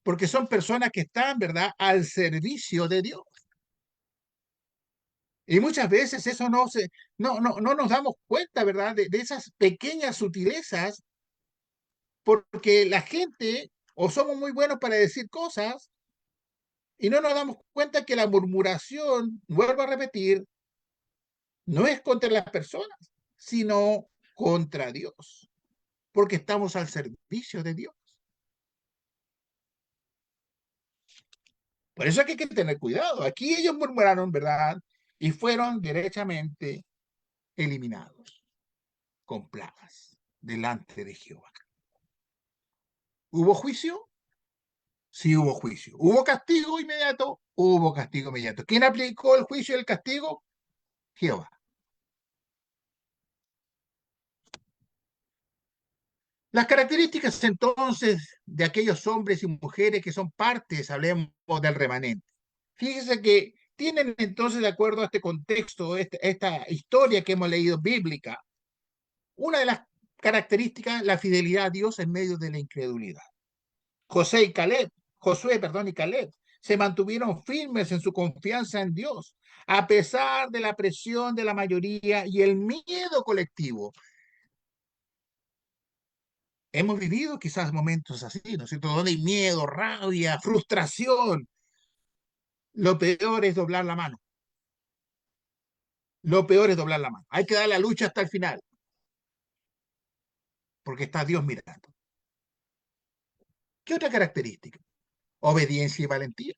Porque son personas que están, ¿verdad?, al servicio de Dios. Y muchas veces eso no nos damos cuenta, ¿verdad?, de esas pequeñas sutilezas, porque la gente, o somos muy buenos para decir cosas, y no nos damos cuenta que la murmuración, vuelvo a repetir, no es contra las personas, sino contra Dios, porque estamos al servicio de Dios. Por eso hay que tener cuidado. Aquí ellos murmuraron, ¿verdad?, y fueron derechamente eliminados con plagas delante de Jehová. ¿Hubo juicio? Sí hubo juicio. ¿Hubo castigo inmediato? Hubo castigo inmediato. ¿Quién aplicó el juicio y el castigo? Jehová. Las características entonces de aquellos hombres y mujeres que son partes, hablemos del remanente. Fíjese que tienen entonces, de acuerdo a este contexto, esta historia que hemos leído bíblica, una de las características, la fidelidad a Dios en medio de la incredulidad. Josué y Caleb se mantuvieron firmes en su confianza en Dios, a pesar de la presión de la mayoría y el miedo colectivo. Hemos vivido quizás momentos así, ¿no es cierto? Donde hay miedo, rabia, frustración. Lo peor es doblar la mano. Lo peor es doblar la mano. Hay que dar la lucha hasta el final, porque está Dios mirando. ¿Qué otra característica? Obediencia y valentía.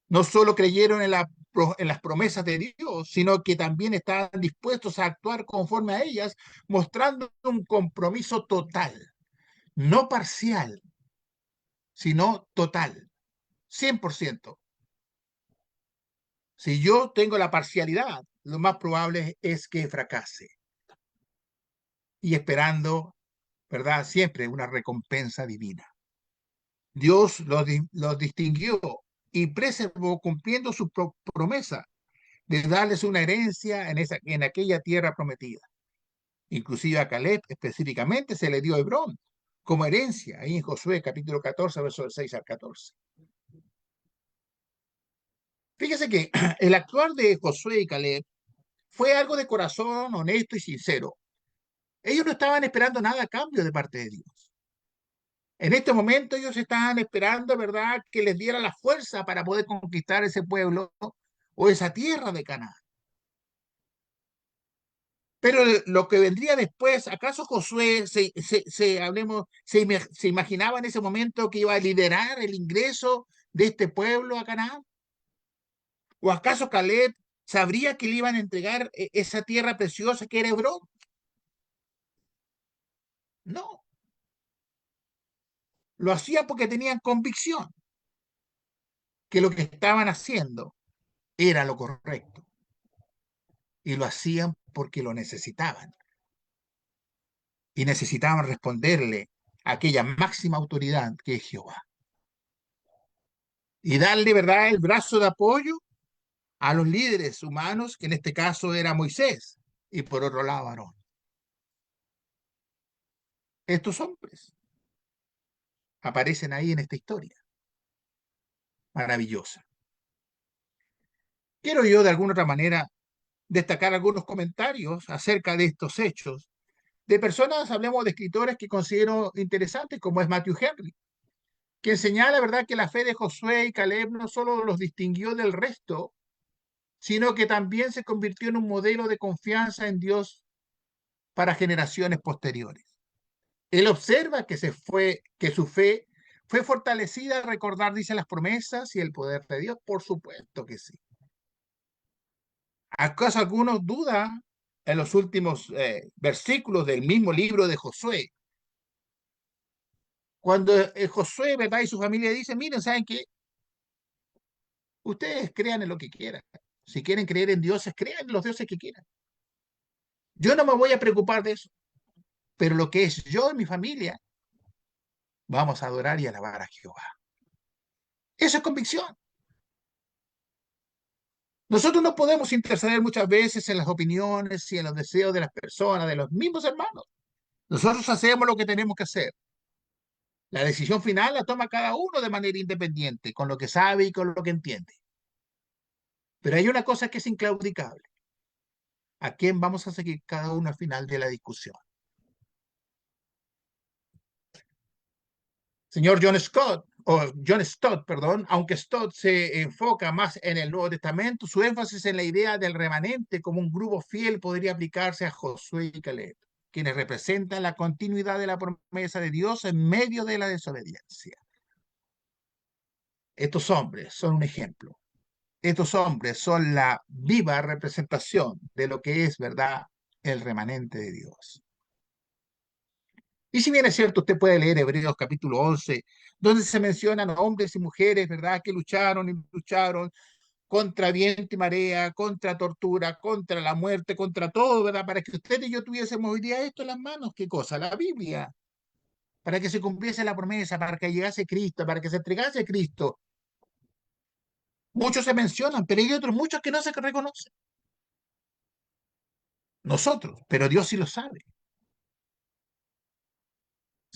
No solo creyeron en las promesas de Dios, sino que también estaban dispuestos a actuar conforme a ellas, mostrando un compromiso total, no parcial, sino total, 100%. Si yo tengo la parcialidad, lo más probable es que fracase. Y esperando, ¿verdad? Siempre una recompensa divina. Dios los distinguió y preservó cumpliendo su promesa de darles una herencia en aquella tierra prometida. Inclusive a Caleb específicamente se le dio Hebrón como herencia, ahí en Josué capítulo 14, versos 6 al 14. Fíjese que el actuar de Josué y Caleb fue algo de corazón honesto y sincero. Ellos no estaban esperando nada a cambio de parte de Dios. En este momento ellos estaban esperando, ¿verdad?, que les diera la fuerza para poder conquistar ese pueblo o esa tierra de Canaán. Pero lo que vendría después, ¿acaso Josué se imaginaba en ese momento que iba a liderar el ingreso de este pueblo a Canaán? ¿O acaso Caleb sabría que le iban a entregar esa tierra preciosa que era Hebrón? No, lo hacían porque tenían convicción que lo que estaban haciendo era lo correcto y lo hacían porque lo necesitaban y necesitaban responderle a aquella máxima autoridad que es Jehová y darle, ¿verdad?, el brazo de apoyo a los líderes humanos, que en este caso era Moisés y por otro lado Aarón. Estos hombres aparecen ahí en esta historia maravillosa. Quiero yo de alguna otra manera destacar algunos comentarios acerca de estos hechos de personas, hablemos de escritores que considero interesantes, como es Matthew Henry, que señala, ¿verdad?, que la fe de Josué y Caleb no solo los distinguió del resto, sino que también se convirtió en un modelo de confianza en Dios para generaciones posteriores. Él observa que su fe fue fortalecida al recordar, dice, las promesas y el poder de Dios. Por supuesto que sí. ¿Acaso algunos dudan en los últimos versículos del mismo libro de Josué? Cuando Josué, ¿verdad?, y su familia dicen, miren, ¿saben qué? Ustedes crean en lo que quieran. Si quieren creer en dioses, crean en los dioses que quieran. Yo no me voy a preocupar de eso. Pero lo que es yo y mi familia, vamos a adorar y alabar a Jehová. Eso es convicción. Nosotros no podemos interceder muchas veces en las opiniones y en los deseos de las personas, de los mismos hermanos. Nosotros hacemos lo que tenemos que hacer. La decisión final la toma cada uno de manera independiente, con lo que sabe y con lo que entiende. Pero hay una cosa que es inclaudicable. ¿A quién vamos a seguir cada uno al final de la discusión? Señor John Stott, perdón, aunque Stott se enfoca más en el Nuevo Testamento, su énfasis en la idea del remanente como un grupo fiel podría aplicarse a Josué y Caleb, quienes representan la continuidad de la promesa de Dios en medio de la desobediencia. Estos hombres son un ejemplo. Estos hombres son la viva representación de lo que es, ¿verdad?, el remanente de Dios. Y si bien es cierto, usted puede leer Hebreos capítulo 11, donde se mencionan hombres y mujeres, ¿verdad?, que lucharon y lucharon contra viento y marea, contra tortura, contra la muerte, contra todo, ¿verdad?, para que usted y yo tuviésemos hoy día esto en las manos. ¿Qué cosa? La Biblia. Para que se cumpliese la promesa, para que llegase Cristo, para que se entregase Cristo. Muchos se mencionan, pero hay otros muchos que no se reconocen. Nosotros, pero Dios sí lo sabe.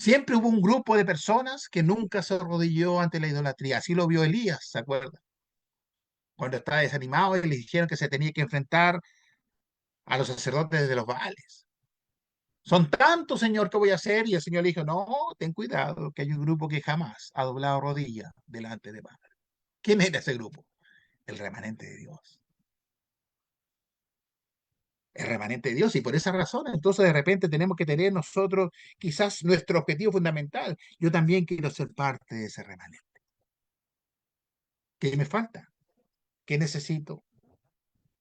Siempre hubo un grupo de personas que nunca se arrodilló ante la idolatría. Así lo vio Elías, ¿se acuerda? Cuando estaba desanimado y le dijeron que se tenía que enfrentar a los sacerdotes de los Baales. Son tantos, Señor, que voy a hacer. Y el Señor le dijo, no, ten cuidado, que hay un grupo que jamás ha doblado rodilla delante de Baal. ¿Quién era ese grupo? El remanente de Dios. El remanente de Dios. Y por esa razón, entonces de repente tenemos que tener nosotros quizás nuestro objetivo fundamental. Yo también quiero ser parte de ese remanente. ¿Qué me falta? ¿Qué necesito?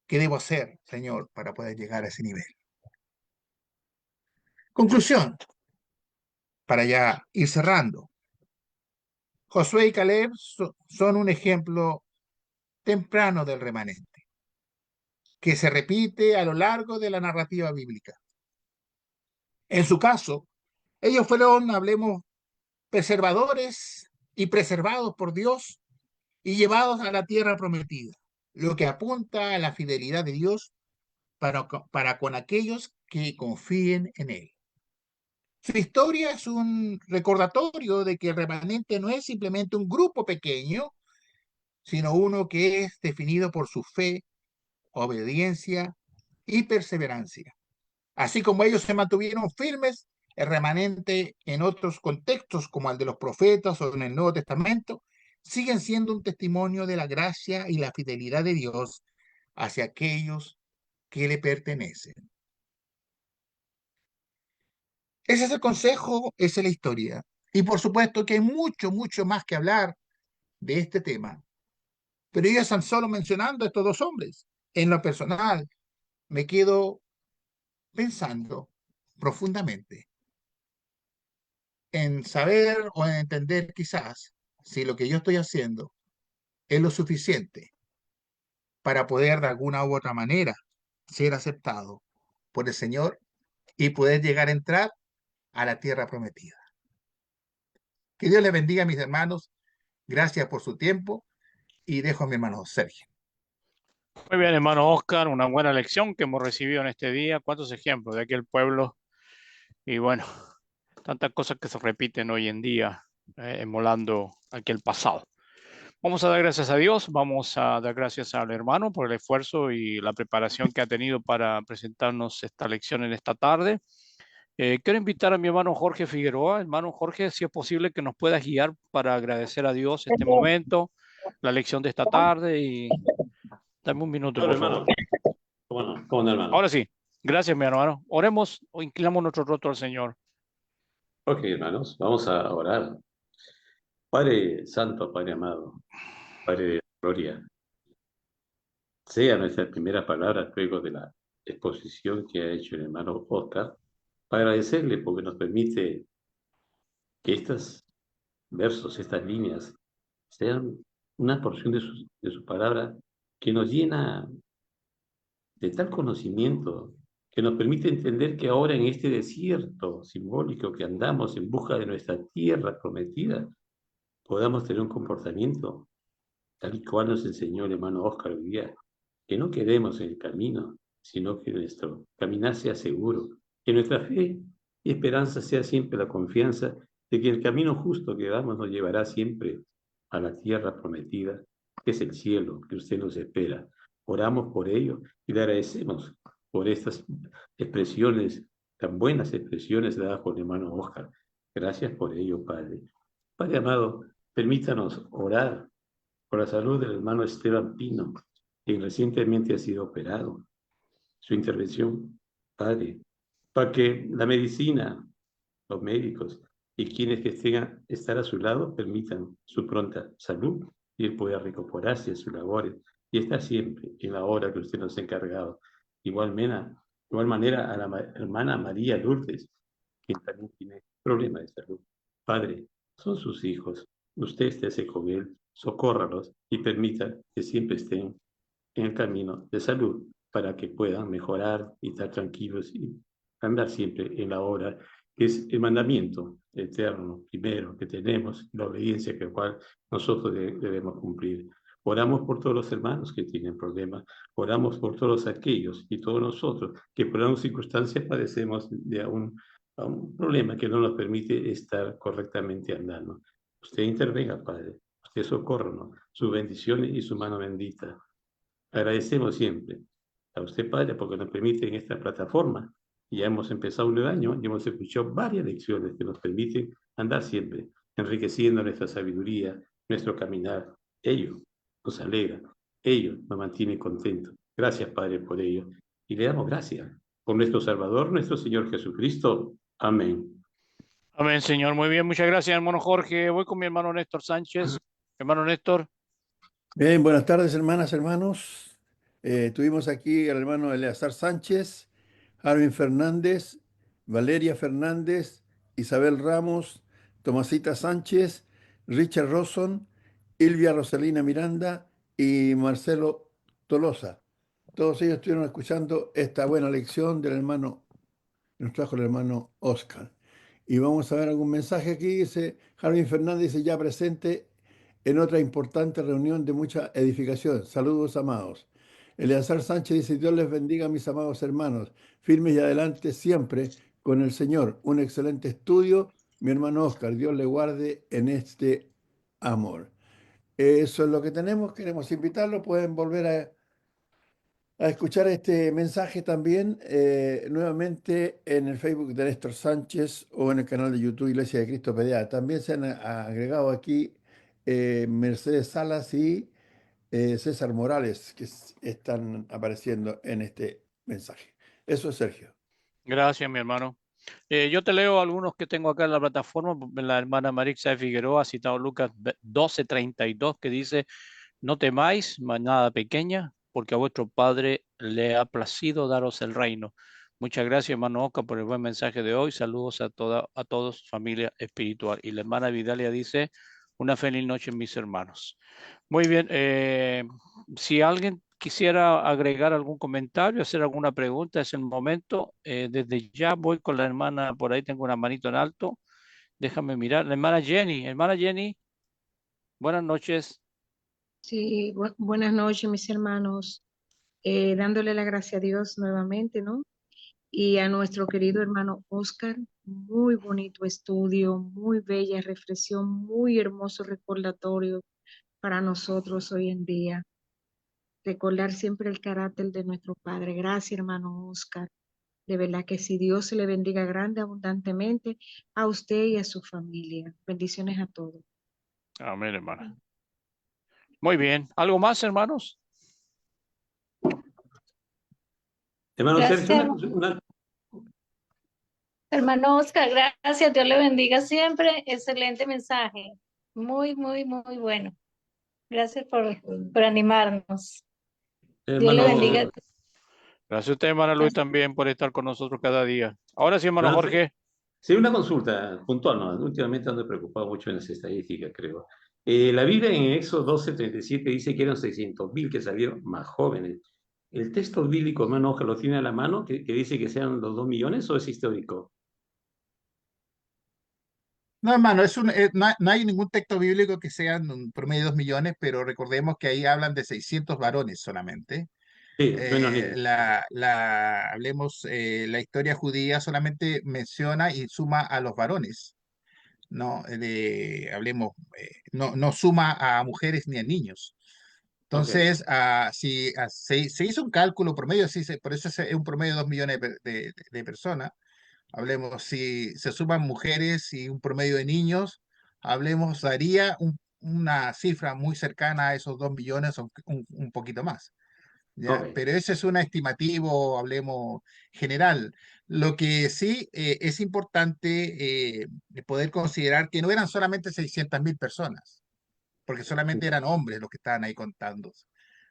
¿Qué debo hacer, Señor, para poder llegar a ese nivel? Conclusión, para ya ir cerrando. Josué y Caleb son un ejemplo temprano del remanente, que se repite a lo largo de la narrativa bíblica. En su caso, ellos fueron, hablemos, preservadores y preservados por Dios y llevados a la tierra prometida, lo que apunta a la fidelidad de Dios para con aquellos que confíen en Él. Su historia es un recordatorio de que el remanente no es simplemente un grupo pequeño, sino uno que es definido por su fe, obediencia y perseverancia. Así como ellos se mantuvieron firmes, el remanente en otros contextos, como el de los profetas o en el Nuevo Testamento, siguen siendo un testimonio de la gracia y la fidelidad de Dios hacia aquellos que le pertenecen. Ese es el consejo, esa es la historia. Y por supuesto que hay mucho, mucho más que hablar de este tema. Pero ellos están solo mencionando a estos dos hombres. En lo personal, me quedo pensando profundamente en saber o en entender quizás si lo que yo estoy haciendo es lo suficiente para poder de alguna u otra manera ser aceptado por el Señor y poder llegar a entrar a la tierra prometida. Que Dios les bendiga, mis hermanos. Gracias por su tiempo y dejo a mi hermano Sergio. Muy bien, hermano Oscar, una buena lección que hemos recibido en este día. ¿Cuántos ejemplos de aquel pueblo? Y bueno, tantas cosas que se repiten hoy en día, emulando aquel pasado. Vamos a dar gracias a Dios, vamos a dar gracias al hermano por el esfuerzo y la preparación que ha tenido para presentarnos esta lección en esta tarde. Quiero invitar a mi hermano Jorge Figueroa. Hermano Jorge, si es posible que nos puedas guiar para agradecer a Dios este momento, la lección de esta tarde y dame un minuto, Claro, por favor. hermano. ¿Cómo no, hermano? Ahora sí, gracias, mi hermano. Oremos o inclinamos nuestro rostro al Señor. Ok, hermanos, vamos a orar. Padre Santo, Padre amado, Padre de gloria, sea nuestra primera palabra luego de la exposición que ha hecho el hermano Oscar, para agradecerle porque nos permite que estos versos, estas líneas, sean una porción de su palabra que nos llena de tal conocimiento que nos permite entender que ahora en este desierto simbólico que andamos en busca de nuestra tierra prometida, podamos tener un comportamiento tal y cual nos enseñó el hermano Oscar hoy día, que no quedemos en el camino, sino que nuestro caminar sea seguro, que nuestra fe y esperanza sea siempre la confianza de que el camino justo que damos nos llevará siempre a la tierra prometida, que es el cielo que usted nos espera. Oramos por ello y le agradecemos por estas expresiones, tan buenas expresiones dadas por el hermano Oscar. Gracias por ello, Padre. Padre amado, permítanos orar por la salud del hermano Esteban Pino, quien recientemente ha sido operado. Su intervención, Padre, para que la medicina, los médicos y quienes que estén estar a su lado permitan su pronta salud y él pueda recuperarse de sus labores y estar siempre en la hora que usted nos ha encargado. Igual manera a la hermana María Lourdes, quien también tiene problemas de salud. Padre, son sus hijos. Usted esté con él, socórralos y permita que siempre estén en el camino de salud para que puedan mejorar y estar tranquilos y andar siempre en la hora, que es el mandamiento eterno primero que tenemos, la obediencia que cual nosotros debemos cumplir. Oramos por todos los hermanos que tienen problemas, oramos por todos aquellos y todos nosotros que por algunas circunstancias padecemos de a un problema que no nos permite estar correctamente andando. Usted intervenga, Padre. Usted socórranos, su bendición y su mano bendita. Agradecemos siempre a usted, Padre, porque nos permite en esta plataforma. Ya hemos empezado un nuevo año y hemos escuchado varias lecciones que nos permiten andar siempre, enriqueciendo nuestra sabiduría, nuestro caminar. Ello nos alegra, ello nos mantiene contentos. Gracias, Padre, por ello. Y le damos gracias por nuestro Salvador, nuestro Señor Jesucristo. Amén. Amén, Señor. Muy bien, muchas gracias, hermano Jorge. Voy con mi hermano Néstor Sánchez. Hermano Néstor. Bien, buenas tardes, hermanas, hermanos. Tuvimos aquí al hermano Eleazar Sánchez, Arvin Fernández, Valeria Fernández, Isabel Ramos, Tomasita Sánchez, Richard Rosson, Ilvia Rosalina Miranda y Marcelo Tolosa. Todos ellos estuvieron escuchando esta buena lección del hermano, nos trajo el hermano Oscar. Y vamos a ver algún mensaje aquí. Dice, Arvin Fernández dice ya presente en otra importante reunión de mucha edificación. Saludos, amados. Eleazar Sánchez dice, Dios les bendiga, mis amados hermanos, firmes y adelante siempre con el Señor. Un excelente estudio, mi hermano Oscar. Dios le guarde en este amor. Eso es lo que tenemos. Queremos invitarlo. Pueden volver a escuchar este mensaje también nuevamente en el Facebook de Néstor Sánchez o en el canal de YouTube Iglesia de Cristo PDA. También se han agregado aquí Mercedes Salas y César Morales, que están apareciendo en este mensaje. Eso es Sergio. Gracias, mi hermano. Yo te leo algunos que tengo acá en la plataforma. La hermana Marixa de Figueroa ha citado Lucas 12:32, que dice, no temáis, manada pequeña, porque a vuestro Padre le ha placido daros el reino. Muchas gracias, hermano Oscar, por el buen mensaje de hoy. Saludos a todos, familia espiritual. Y la hermana Vidalia dice, una feliz noche, mis hermanos. Muy bien. Si alguien quisiera agregar algún comentario, hacer alguna pregunta, es el momento. Desde ya voy con la hermana, por ahí tengo una manito en alto. Déjame mirar. La hermana Jenny. Hermana Jenny, buenas noches. Sí, buenas noches, mis hermanos. Dándole la gracia a Dios nuevamente, ¿no? Y a nuestro querido hermano Oscar, muy bonito estudio, muy bella reflexión, muy hermoso recordatorio para nosotros hoy en día. Recordar siempre el carácter de nuestro Padre. Gracias, hermano Oscar. De verdad que si Dios se le bendiga grande, abundantemente a usted y a su familia. Bendiciones a todos. Amén, hermana. Muy bien. ¿Algo más, hermanos? Hermano Gracias, Sergio, hermano Oscar, gracias, Dios le bendiga siempre. Excelente mensaje. Muy, muy, muy bueno. Gracias por animarnos. Dios le bendiga. hermano, Gracias a usted, hermana Luis, también por estar con nosotros cada día. Ahora sí, hermano hermano, Jorge. sí, una consulta puntual, ¿no? Últimamente ando preocupado mucho en las estadísticas, creo. La Biblia en Éxodo 12:37 dice que eran 600.000 que salieron más jóvenes. ¿El texto bíblico, hermano Oscar, lo tiene a la mano, que dice que sean los 2 millones o es histórico? No, hermano, no hay ningún texto bíblico que sea un promedio de 2 millones, pero recordemos que ahí hablan de 600 varones solamente. Sí, menos niños. La historia judía solamente menciona y suma a los varones, no, no suma a mujeres ni a niños. Ok, Entonces, se hizo un cálculo promedio, por eso es un promedio de 2 millones de personas. Hablemos, si se suman mujeres y un promedio de niños, daría una cifra muy cercana a esos 2 millones o un poquito más. ¿Ya? ok. Pero ese es un estimativo, hablemos, general. Lo que sí es importante poder considerar que no eran solamente 600.000 personas, porque solamente eran hombres los que estaban ahí contando,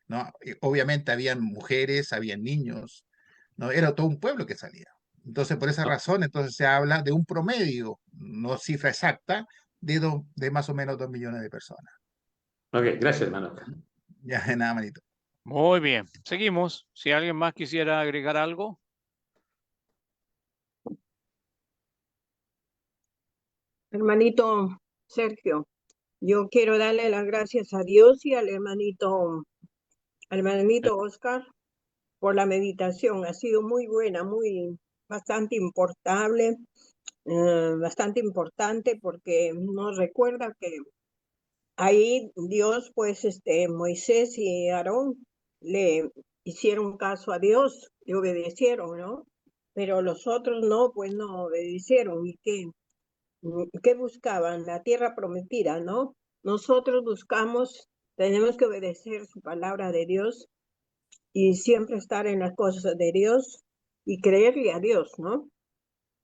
¿no? Obviamente habían mujeres, habían niños, ¿no? Era todo un pueblo que salía. Entonces, por esa razón, entonces se habla de un promedio, no cifra exacta, de más o menos 2 millones de personas. Ok, gracias, hermano. Ya, de nada, manito. Muy bien. Seguimos. Si alguien más quisiera agregar algo. Hermanito Sergio, yo quiero darle las gracias a Dios y al hermanito Oscar por la meditación. Ha sido muy buena, muy, bastante importante, porque nos recuerda que ahí Dios, pues, Moisés y Aarón le hicieron caso a Dios, le obedecieron, ¿no? Pero los otros no, pues no obedecieron. ¿Y qué buscaban? La tierra prometida, ¿no? Nosotros tenemos que obedecer su palabra de Dios y siempre estar en las cosas de Dios y creerle a Dios, ¿no?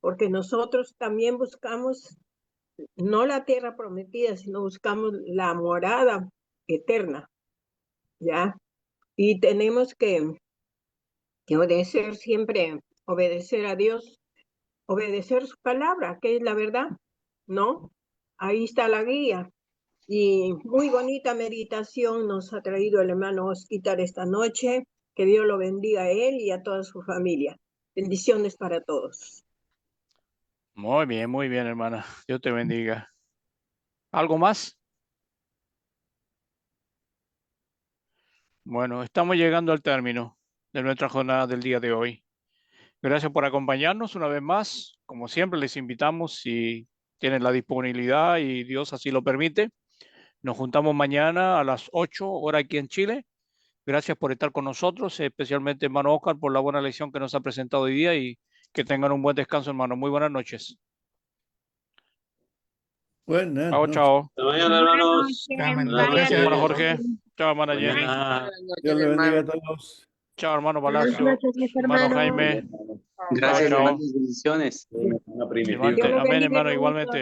Porque nosotros también buscamos no la tierra prometida, sino buscamos la morada eterna, ¿ya? Y tenemos que obedecer siempre, obedecer a Dios, obedecer su palabra, que es la verdad, ¿no? Ahí está la guía. Y muy bonita meditación nos ha traído el hermano Osquitar esta noche. Que Dios lo bendiga a él y a toda su familia. Bendiciones para todos. Muy bien, hermana. Dios te bendiga. ¿Algo más? Bueno, estamos llegando al término de nuestra jornada del día de hoy. Gracias por acompañarnos una vez más. Como siempre, les invitamos, si tienen la disponibilidad y Dios así lo permite, nos juntamos mañana a las 8 horas aquí en Chile. Gracias por estar con nosotros, especialmente hermano Oscar, por la buena lección que nos ha presentado hoy día y que tengan un buen descanso, hermano. Muy buenas noches. Buenas Chao, noches. chao. Hasta mañana, hermanos. Gracias. Hermano Jorge. Chao, hermana Jenny. Mañana. Dios le bendiga a todos. Chao, hermano Buenas Palacio. noches, mis Hermano hermanos. Jaime. Gracias, Chao, hermanos. Bendiciones. Una primitiva. Igualmente. Dios los Amén, bendiga, hermano, hermanitos. igualmente.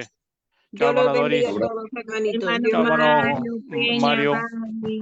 Chao, Dios los hermana bendiga Doris. a todos, hermanitos. Hermano Dios los bendiga. Chao, hermano Mario, Peña, Mario. Bambi.